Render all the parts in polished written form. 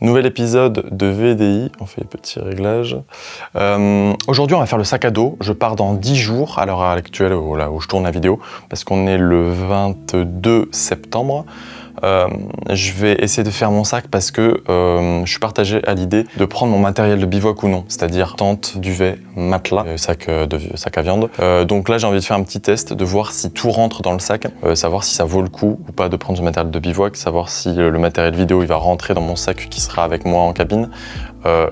Nouvel épisode de VDI, on fait les petits réglages. Aujourd'hui on va faire le sac à dos, je pars dans 10 jours à l'heure actuelle là où je tourne la vidéo, parce qu'on est le 22 septembre. Je vais essayer de faire mon sac parce que je suis partagé à l'idée de prendre mon matériel de bivouac ou non, c'est-à-dire tente, duvet, matelas, sac à viande. Donc là j'ai envie de faire un petit test, de voir si tout rentre dans le sac, savoir si ça vaut le coup ou pas de prendre ce matériel de bivouac, savoir si le matériel vidéo il va rentrer dans mon sac qui sera avec moi en cabine.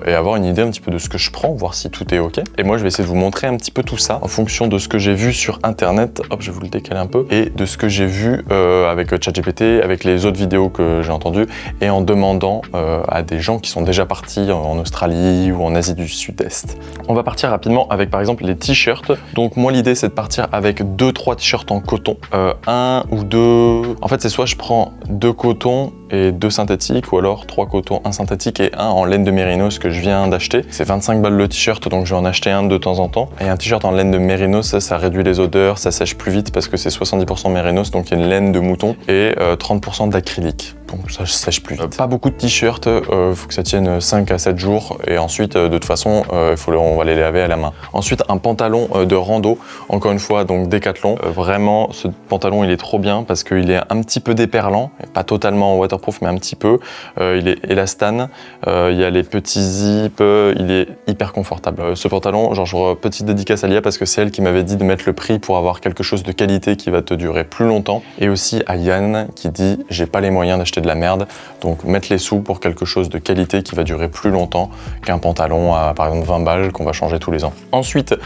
Et avoir une idée un petit peu de ce que je prends, voir si tout est ok. Et moi je vais essayer de vous montrer un petit peu tout ça en fonction de ce que j'ai vu sur internet, hop je vais vous le décaler un peu, et de ce que j'ai vu avec ChatGPT, avec les autres vidéos que j'ai entendues, et en demandant à des gens qui sont déjà partis en Australie ou en Asie du Sud-Est. On va partir rapidement avec par exemple les t-shirts. Donc moi l'idée c'est de partir avec 2-3 t-shirts en coton, un ou deux, en fait c'est soit je prends 2 cotons et 2 synthétiques, ou alors 3 cotons, 1 synthétique et 1 en laine de mérinos que je viens d'acheter. C'est 25 balles le t-shirt, donc je vais en acheter un de temps en temps. Et un t-shirt en laine de mérinos, ça réduit les odeurs, ça sèche plus vite parce que c'est 70% mérinos, donc il y a une laine de mouton, et 30% d'acrylique. Donc ça sèche plus vite. Pas beaucoup de t-shirts, faut que ça tienne 5 à 7 jours, et ensuite de toute façon on va les laver à la main. Ensuite un pantalon de rando, encore une fois donc Décathlon. Vraiment ce pantalon il est trop bien parce qu'il est un petit peu déperlant, pas totalement waterproof mais un petit peu. Il est élastane, il y a les petits zips, il est hyper confortable. Ce pantalon, genre petite dédicace à Lia parce que c'est elle qui m'avait dit de mettre le prix pour avoir quelque chose de qualité qui va te durer plus longtemps, et aussi à Yann qui dit j'ai pas les moyens d'acheter de la merde, donc mettre les sous pour quelque chose de qualité qui va durer plus longtemps qu'un pantalon à par exemple 20 balles qu'on va changer tous les ans. Ensuite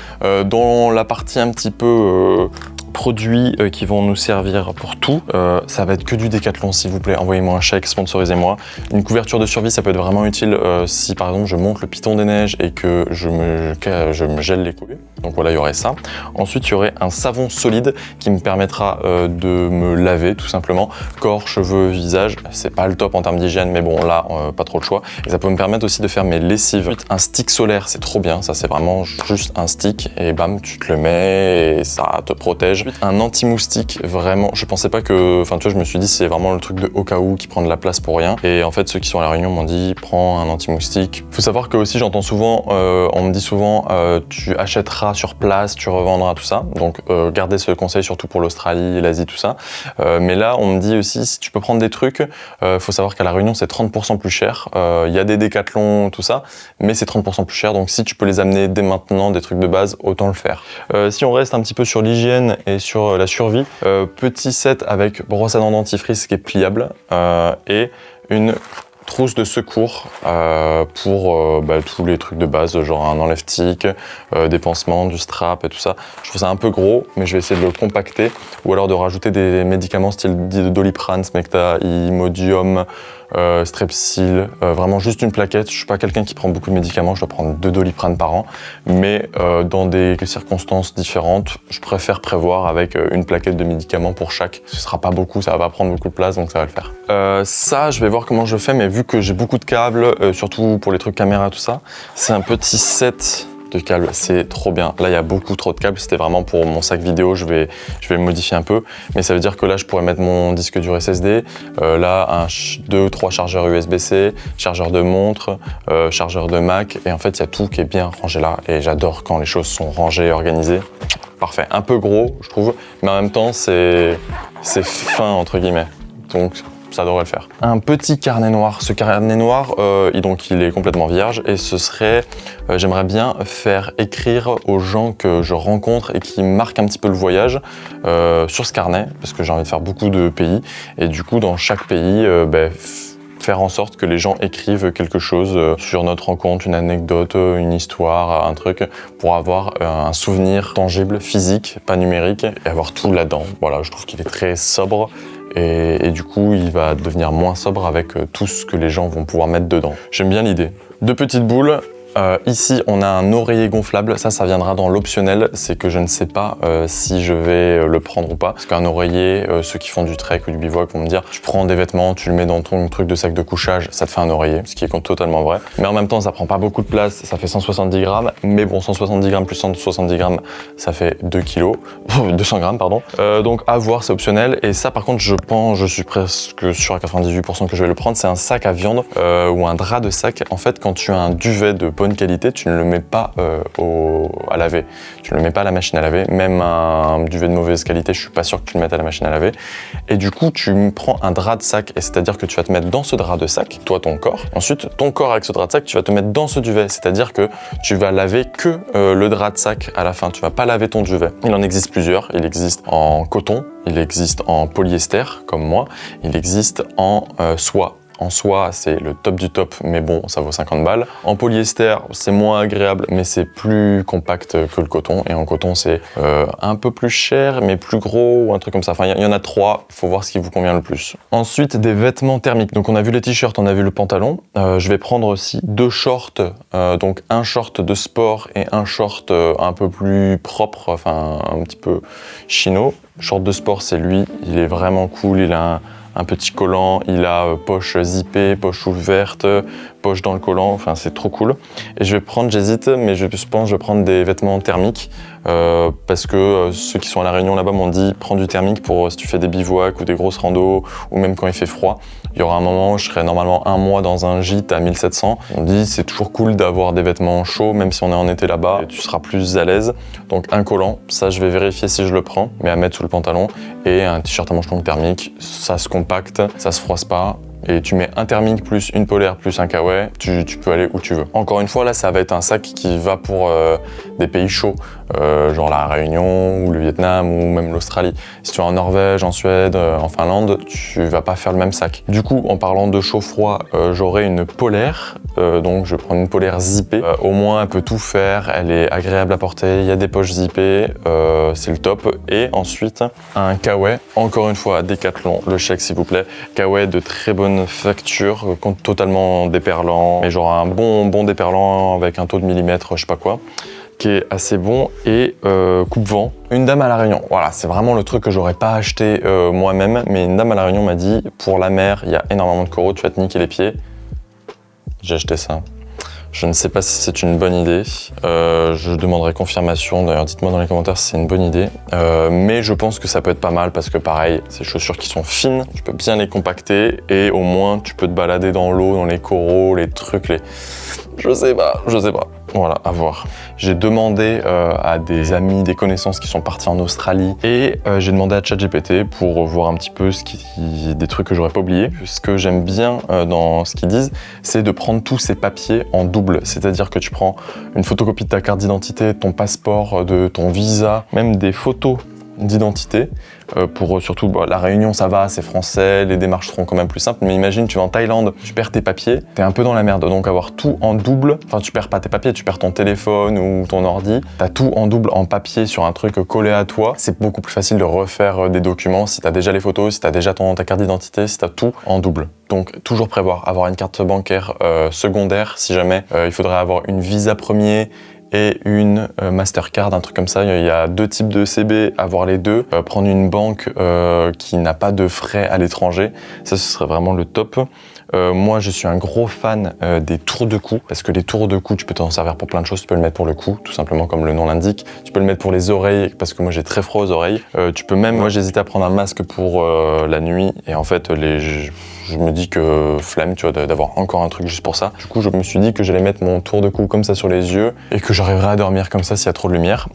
dans la partie un petit peu produits qui vont nous servir pour tout, ça va être que du Décathlon s'il vous plaît, envoyez-moi un chèque, sponsorisez-moi. Une couverture de survie ça peut être vraiment utile si par exemple je monte le piton des neiges et que je me gèle les couilles, donc voilà il y aurait ça. Ensuite il y aurait un savon solide qui me permettra de me laver tout simplement, corps, cheveux, visage, c'est pas le top en termes d'hygiène mais bon là pas trop le choix, et ça peut me permettre aussi de faire mes lessives. Ensuite un stick solaire c'est trop bien, ça c'est vraiment juste un stick et bam tu te le mets et ça te protège. Un anti-moustique, vraiment, je pensais pas que, enfin tu vois je me suis dit c'est vraiment le truc de au cas où qui prend de la place pour rien, et en fait ceux qui sont à la Réunion m'ont dit prends un anti-moustique. Faut savoir que aussi j'entends souvent, on me dit souvent tu achèteras sur place, tu revendras tout ça, donc gardez ce conseil surtout pour l'Australie, l'Asie tout ça, mais là on me dit aussi si tu peux prendre des trucs, faut savoir qu'à la Réunion c'est 30% plus cher, il y a des Décathlon tout ça, mais c'est 30% plus cher, donc si tu peux les amener dès maintenant, des trucs de base, autant le faire. Si on reste un petit peu sur l'hygiène et sur la survie, petit set avec brosse à dents dentifrice qui est pliable et une trousse de secours pour tous les trucs de base, genre un enlève-tic, des pansements, du strap et tout ça. Je trouve ça un peu gros, mais je vais essayer de le compacter, ou alors de rajouter des médicaments style Doliprane, Smecta, Imodium, Strepsil, vraiment juste une plaquette. Je suis pas quelqu'un qui prend beaucoup de médicaments, je dois prendre 2 Doliprane par an, mais dans des circonstances différentes, je préfère prévoir avec une plaquette de médicaments pour chaque. Ce sera pas beaucoup, ça va pas prendre beaucoup de place, donc ça va le faire. Ça, je vais voir comment je fais, mais vu que j'ai beaucoup de câbles, surtout pour les trucs caméra, tout ça, c'est un petit set de câbles, c'est trop bien. Là, il y a beaucoup trop de câbles, c'était vraiment pour mon sac vidéo, je vais le modifier un peu, mais ça veut dire que là, je pourrais mettre mon disque dur SSD, là, 2 ou 3 chargeurs USB-C, chargeur de montre, chargeur de Mac, et en fait, il y a tout qui est bien rangé là, et j'adore quand les choses sont rangées et organisées. Parfait, un peu gros, je trouve, mais en même temps, c'est fin, entre guillemets, donc ça devrait le faire. Un petit carnet noir. Ce carnet noir, il est complètement vierge, et ce serait, j'aimerais bien faire écrire aux gens que je rencontre et qui marquent un petit peu le voyage sur ce carnet, parce que j'ai envie de faire beaucoup de pays, et du coup dans chaque pays, faire en sorte que les gens écrivent quelque chose sur notre rencontre, une anecdote, une histoire, un truc, pour avoir un souvenir tangible, physique, pas numérique, et avoir tout là-dedans. Voilà, je trouve qu'il est très sobre. Et du coup, il va devenir moins sobre avec tout ce que les gens vont pouvoir mettre dedans. J'aime bien l'idée. 2 petites boules, Ici, on a un oreiller gonflable. Ça viendra dans l'optionnel. C'est que je ne sais pas si je vais le prendre ou pas. Parce qu'un oreiller, ceux qui font du trek ou du bivouac vont me dire, tu prends des vêtements, tu le mets dans ton truc de sac de couchage, ça te fait un oreiller, ce qui est totalement vrai. Mais en même temps, ça prend pas beaucoup de place, ça fait 170 grammes. Mais bon, 170 grammes plus 170 grammes, ça fait 2 kilos. 200 grammes, pardon. Donc à voir, c'est optionnel. Et ça, par contre, je suis presque sûr à 98% que je vais le prendre. C'est un sac à viande ou un drap de sac. En fait, quand tu as un duvet de bonne qualité, tu ne le mets pas à laver. Tu ne le mets pas à la machine à laver. Même un duvet de mauvaise qualité, je suis pas sûr que tu le mettes à la machine à laver. Et du coup, tu prends un drap de sac, et c'est-à-dire que tu vas te mettre dans ce drap de sac, toi, ton corps. Ensuite, ton corps avec ce drap de sac, tu vas te mettre dans ce duvet, c'est-à-dire que tu vas laver que le drap de sac à la fin. Tu vas pas laver ton duvet. Il en existe plusieurs. Il existe en coton, il existe en polyester, comme moi, il existe en soie. En soie, c'est le top du top, mais bon, ça vaut 50 balles. En polyester, c'est moins agréable, mais c'est plus compact que le coton. Et en coton, c'est un peu plus cher, mais plus gros, ou un truc comme ça. Enfin, il y en a 3, il faut voir ce qui vous convient le plus. Ensuite, des vêtements thermiques. Donc, on a vu les t-shirts, on a vu le pantalon. Je vais prendre aussi 2 shorts, donc un short de sport et un short un peu plus propre, enfin, un petit peu chino. Short de sport, c'est lui, il est vraiment cool, il a un petit collant, il a poche zippée, poche ouverte, poche dans le collant, enfin c'est trop cool. Et je vais prendre, j'hésite, mais je pense que je vais prendre des vêtements thermiques parce que ceux qui sont à La Réunion là-bas m'ont dit prends du thermique pour si tu fais des bivouacs ou des grosses randos ou même quand il fait froid. Il y aura un moment où je serai normalement un mois dans un gîte à 1700. On dit c'est toujours cool d'avoir des vêtements chauds même si on est en été là-bas, tu seras plus à l'aise. Donc un collant, ça je vais vérifier si je le prends, mais à mettre sous le pantalon, et un t-shirt à manches longues thermique, ça se compacte, ça se froisse pas. Et tu mets un thermique plus une polaire plus un kawaii, tu peux aller où tu veux. Encore une fois, là, ça va être un sac qui va pour des pays chauds, genre la Réunion ou le Vietnam ou même l'Australie. Si tu es en Norvège, en Suède, en Finlande, tu vas pas faire le même sac. Du coup, en parlant de chaud-froid, j'aurai une polaire, donc je prends une polaire zippée. Au moins, elle peut tout faire, elle est agréable à porter, il y a des poches zippées, c'est le top. Et ensuite, un kawaii, encore une fois, Decathlon, le chèque s'il vous plaît. Kawaii de très bonne facture, totalement déperlant, mais genre un bon déperlant avec un taux de millimètre, je sais pas quoi, qui est assez bon, et coupe-vent. Une dame à La Réunion, voilà, c'est vraiment le truc que j'aurais pas acheté moi-même, mais une dame à La Réunion m'a dit, pour la mer, il y a énormément de coraux, tu vas te niquer les pieds. J'ai acheté ça. Je ne sais pas si c'est une bonne idée, je demanderai confirmation, d'ailleurs dites-moi dans les commentaires si c'est une bonne idée, mais je pense que ça peut être pas mal parce que pareil, c'est des chaussures qui sont fines, tu peux bien les compacter et au moins tu peux te balader dans l'eau, dans les coraux, les trucs, je sais pas. Voilà, à voir. J'ai demandé à des amis, des connaissances qui sont partis en Australie, et j'ai demandé à ChatGPT pour voir un petit peu des trucs que j'aurais pas oubliés. Ce que j'aime bien dans ce qu'ils disent, c'est de prendre tous ces papiers en double. C'est-à-dire que tu prends une photocopie de ta carte d'identité, ton passeport, de ton visa, même des photos d'identité. Pour surtout la Réunion, ça va, c'est français, les démarches seront quand même plus simples, mais imagine tu vas en Thaïlande, tu perds tes papiers, t'es un peu dans la merde, donc avoir tout en double, enfin tu perds pas tes papiers, tu perds ton téléphone ou ton ordi, t'as tout en double en papier sur un truc collé à toi, c'est beaucoup plus facile de refaire des documents si t'as déjà les photos, si t'as déjà ta carte d'identité, si t'as tout en double. Donc toujours prévoir, avoir une carte bancaire secondaire si jamais, il faudrait avoir une Visa premier et une Mastercard, un truc comme ça. Il y a 2 types de CB, avoir les deux. Prendre une banque qui n'a pas de frais à l'étranger, ça ce serait vraiment le top. Moi je suis un gros fan des tours de cou, parce que les tours de cou tu peux t'en servir pour plein de choses. Tu peux le mettre pour le cou, tout simplement comme le nom l'indique. Tu peux le mettre pour les oreilles, parce que moi j'ai très froid aux oreilles. Tu peux même, moi j'hésitais à prendre un masque pour la nuit, et en fait je me dis que flemme, tu vois, d'avoir encore un truc juste pour ça. Du coup, je me suis dit que j'allais mettre mon tour de cou comme ça sur les yeux et que j'arriverais à dormir comme ça s'il y a trop de lumière.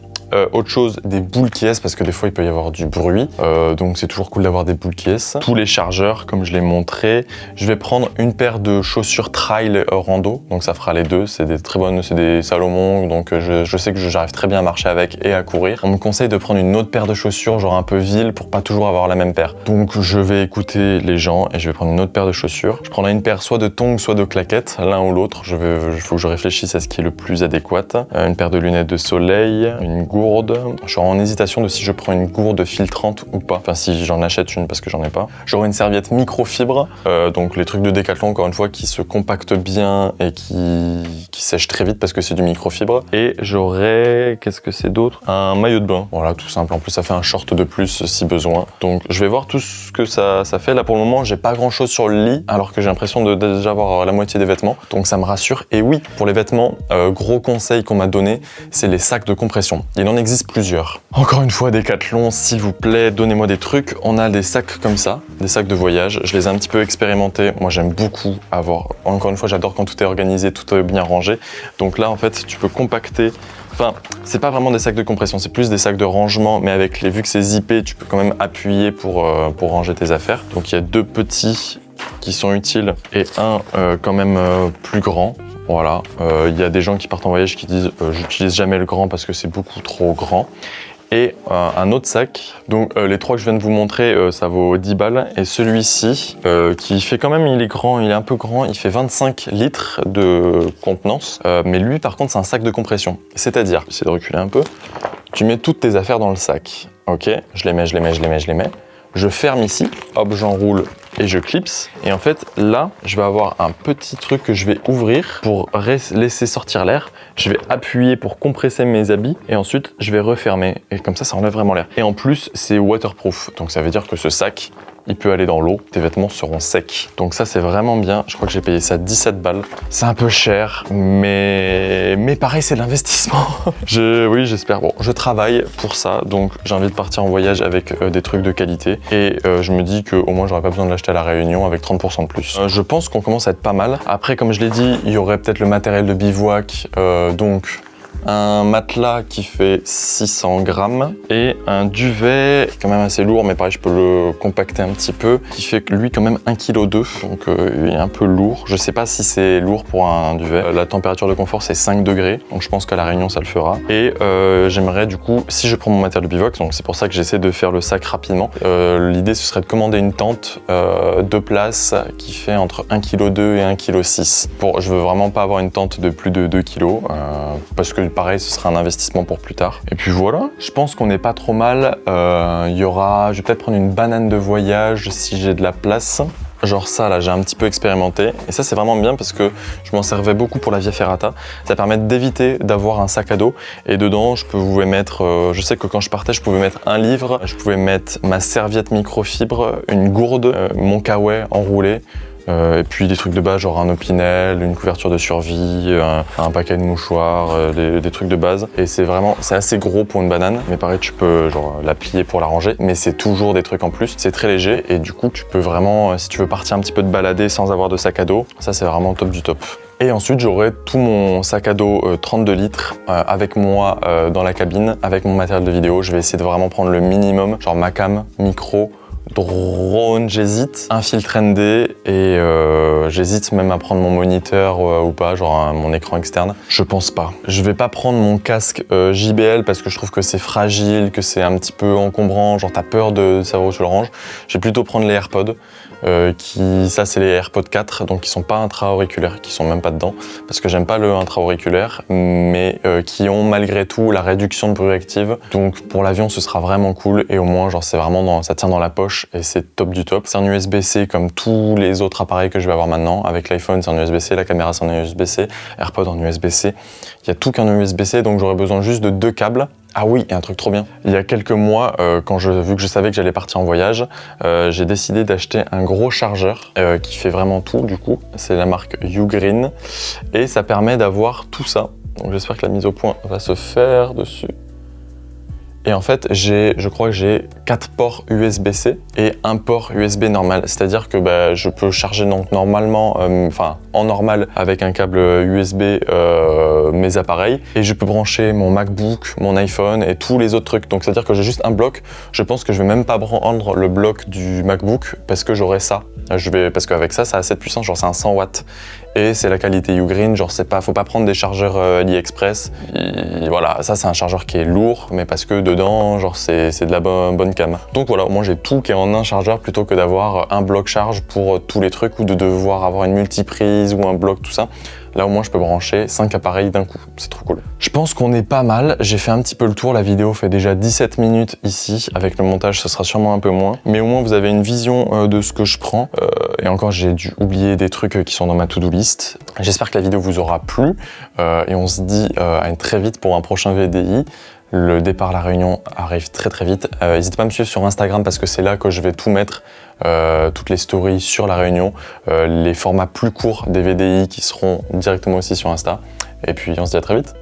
Autre chose, des boules qui est, parce que des fois il peut y avoir du bruit, donc c'est toujours cool d'avoir des boules qui est. Tous les chargeurs, comme je l'ai montré. Je vais prendre une paire de chaussures trail rando, donc ça fera les deux. C'est des très bonnes, c'est des Salomon, donc je sais que j'arrive très bien à marcher avec et à courir. On me conseille de prendre une autre paire de chaussures, genre un peu ville, pour pas toujours avoir la même paire. Donc je vais écouter les gens et je vais prendre une autre paire de chaussures. Je prendrai une paire soit de tongs, soit de claquettes, l'un ou l'autre. Il faut que je réfléchisse à ce qui est le plus adéquat. Une paire de lunettes de soleil, une gourde gourde. Je suis en hésitation de si je prends une gourde filtrante ou pas. Enfin, si j'en achète une parce que j'en ai pas. J'aurai une serviette microfibre, donc les trucs de Decathlon, encore une fois, qui se compactent bien et qui sèchent très vite parce que c'est du microfibre. Et j'aurai, qu'est-ce que c'est d'autre? Un maillot de bain. Voilà, tout simple. En plus, ça fait un short de plus si besoin. Donc, je vais voir tout ce que ça fait. Là, pour le moment, j'ai pas grand-chose sur le lit, alors que j'ai l'impression de déjà avoir la moitié des vêtements. Donc, ça me rassure. Et oui, pour les vêtements, gros conseil qu'on m'a donné, c'est les sacs de compression. Il en existe plusieurs. Encore une fois, Decathlon, s'il vous plaît, donnez-moi des trucs. On a des sacs comme ça, des sacs de voyage. Je les ai un petit peu expérimentés. Moi, j'aime beaucoup avoir. Encore une fois, j'adore quand tout est organisé, tout est bien rangé. Donc là, en fait, tu peux compacter. Enfin, c'est pas vraiment des sacs de compression, c'est plus des sacs de rangement, mais vu que c'est zippé, tu peux quand même appuyer pour ranger tes affaires. Donc il y a 2 petits qui sont utiles et un quand même plus grand. Voilà, il y a des gens qui partent en voyage qui disent j'utilise jamais le grand parce que c'est beaucoup trop grand. Et un autre sac, donc les 3 que je viens de vous montrer, ça vaut 10 balles. Et celui-ci, qui fait quand même, il est grand, il est un peu grand, il fait 25 litres de contenance. Mais lui, par contre, c'est un sac de compression. C'est-à-dire, j'essaie de reculer un peu, tu mets toutes tes affaires dans le sac. Ok, je les mets. Je ferme ici, hop, j'enroule et je clipse. Et en fait, là, je vais avoir un petit truc que je vais ouvrir pour laisser sortir l'air. Je vais appuyer pour compresser mes habits et ensuite, je vais refermer. Et comme ça enlève vraiment l'air. Et en plus, c'est waterproof. Donc ça veut dire que ce sac, il peut aller dans l'eau, tes vêtements seront secs. Donc ça, c'est vraiment bien. Je crois que j'ai payé ça 17 balles. C'est un peu cher, mais pareil, c'est de l'investissement. Oui, j'espère. Bon, je travaille pour ça, donc j'ai envie de partir en voyage avec des trucs de qualité. Et je me dis qu'au moins, j'aurais pas besoin de l'acheter à la Réunion avec 30% de plus. Je pense qu'on commence à être pas mal. Après, comme je l'ai dit, il y aurait peut-être le matériel de bivouac, donc un matelas qui fait 600 grammes et un duvet quand même assez lourd, mais pareil je peux le compacter un petit peu, qui fait lui quand même 1,2 kg, donc il est un peu lourd. Je sais pas si c'est lourd pour un duvet. La température de confort c'est 5 degrés, donc je pense qu'à la Réunion ça le fera. Et j'aimerais du coup, si je prends mon matériel de bivouac, donc c'est pour ça que j'essaie de faire le sac rapidement, l'idée ce serait de commander une tente 2 places qui fait entre 1,2 kg et 1,6 kg. Je veux vraiment pas avoir une tente de plus de 2 kg, parce que pareil, ce sera un investissement pour plus tard. Et puis voilà, je pense qu'on n'est pas trop mal. Je vais peut-être prendre une banane de voyage si j'ai de la place. Genre ça, là, j'ai un petit peu expérimenté. Et ça, c'est vraiment bien parce que je m'en servais beaucoup pour la Via Ferrata. Ça permet d'éviter d'avoir un sac à dos. Et dedans, je pouvais mettre... je sais que quand je partais, je pouvais mettre un livre. Je pouvais mettre ma serviette microfibre, une gourde, mon kawaii enroulé. Et puis des trucs de base, genre un Opinel, une couverture de survie, un paquet de mouchoirs, des trucs de base. Et c'est assez gros pour une banane, mais pareil tu peux genre la plier pour la ranger, mais c'est toujours des trucs en plus. C'est très léger et du coup tu peux vraiment, si tu veux partir un petit peu de balader sans avoir de sac à dos, ça c'est vraiment top du top. Et ensuite j'aurai tout mon sac à dos 32 litres avec moi dans la cabine, avec mon matériel de vidéo. Je vais essayer de vraiment prendre le minimum, genre ma cam, micro, drone, j'hésite, un filtre ND et j'hésite même à prendre mon moniteur ou pas, genre mon écran externe. Je pense pas. Je vais pas prendre mon casque JBL parce que je trouve que c'est fragile, que c'est un petit peu encombrant, genre t'as peur de savoir où tu le ranges. Je vais plutôt prendre les AirPods. Ça c'est les AirPods 4, donc qui sont pas intra-auriculaires, qui sont même pas dedans, parce que j'aime pas le intra-auriculaire, mais qui ont malgré tout la réduction de bruit active. Donc pour l'avion ce sera vraiment cool, et au moins genre c'est vraiment ça tient dans la poche et c'est top du top. C'est un USB-C comme tous les autres appareils que je vais avoir maintenant. Avec l'iPhone c'est un USB-C, la caméra c'est un USB-C, AirPods en USB-C. Il y a tout qu'un USB-C, donc j'aurais besoin juste de 2 câbles. Ah oui, et un truc trop bien. Il y a quelques mois, vu que je savais que j'allais partir en voyage, j'ai décidé d'acheter un gros chargeur qui fait vraiment tout du coup. C'est la marque Ugreen et ça permet d'avoir tout ça. Donc j'espère que la mise au point va se faire dessus. Et en fait, je crois que j'ai 4 ports USB-C et un port USB normal. C'est-à-dire que je peux charger donc normalement, en normal avec un câble USB mes appareils, et je peux brancher mon MacBook, mon iPhone et tous les autres trucs. Donc c'est-à-dire que j'ai juste un bloc. Je pense que je vais même pas prendre le bloc du MacBook parce que j'aurai ça. Parce qu'avec ça, ça a assez de puissance, genre c'est un 100 watts. Et c'est la qualité Ugreen, genre faut pas prendre des chargeurs AliExpress. Et voilà, ça c'est un chargeur qui est lourd, mais parce que dedans, genre c'est de la bonne cam. Donc voilà, au moins j'ai tout qui est en un chargeur plutôt que d'avoir un bloc charge pour tous les trucs ou de devoir avoir une multiprise ou un bloc, tout ça. Là au moins je peux brancher 5 appareils d'un coup, c'est trop cool. Je pense qu'on est pas mal, j'ai fait un petit peu le tour, la vidéo fait déjà 17 minutes ici, avec le montage ce sera sûrement un peu moins, mais au moins vous avez une vision de ce que je prends, et encore j'ai dû oublier des trucs qui sont dans ma to-do list. J'espère que la vidéo vous aura plu, et on se dit à une très vite pour un prochain VDI. Le départ à La Réunion arrive très très vite. N'hésitez pas à me suivre sur Instagram parce que c'est là que je vais tout mettre, toutes les stories sur La Réunion, les formats plus courts des VDI qui seront directement aussi sur Insta. Et puis on se dit à très vite.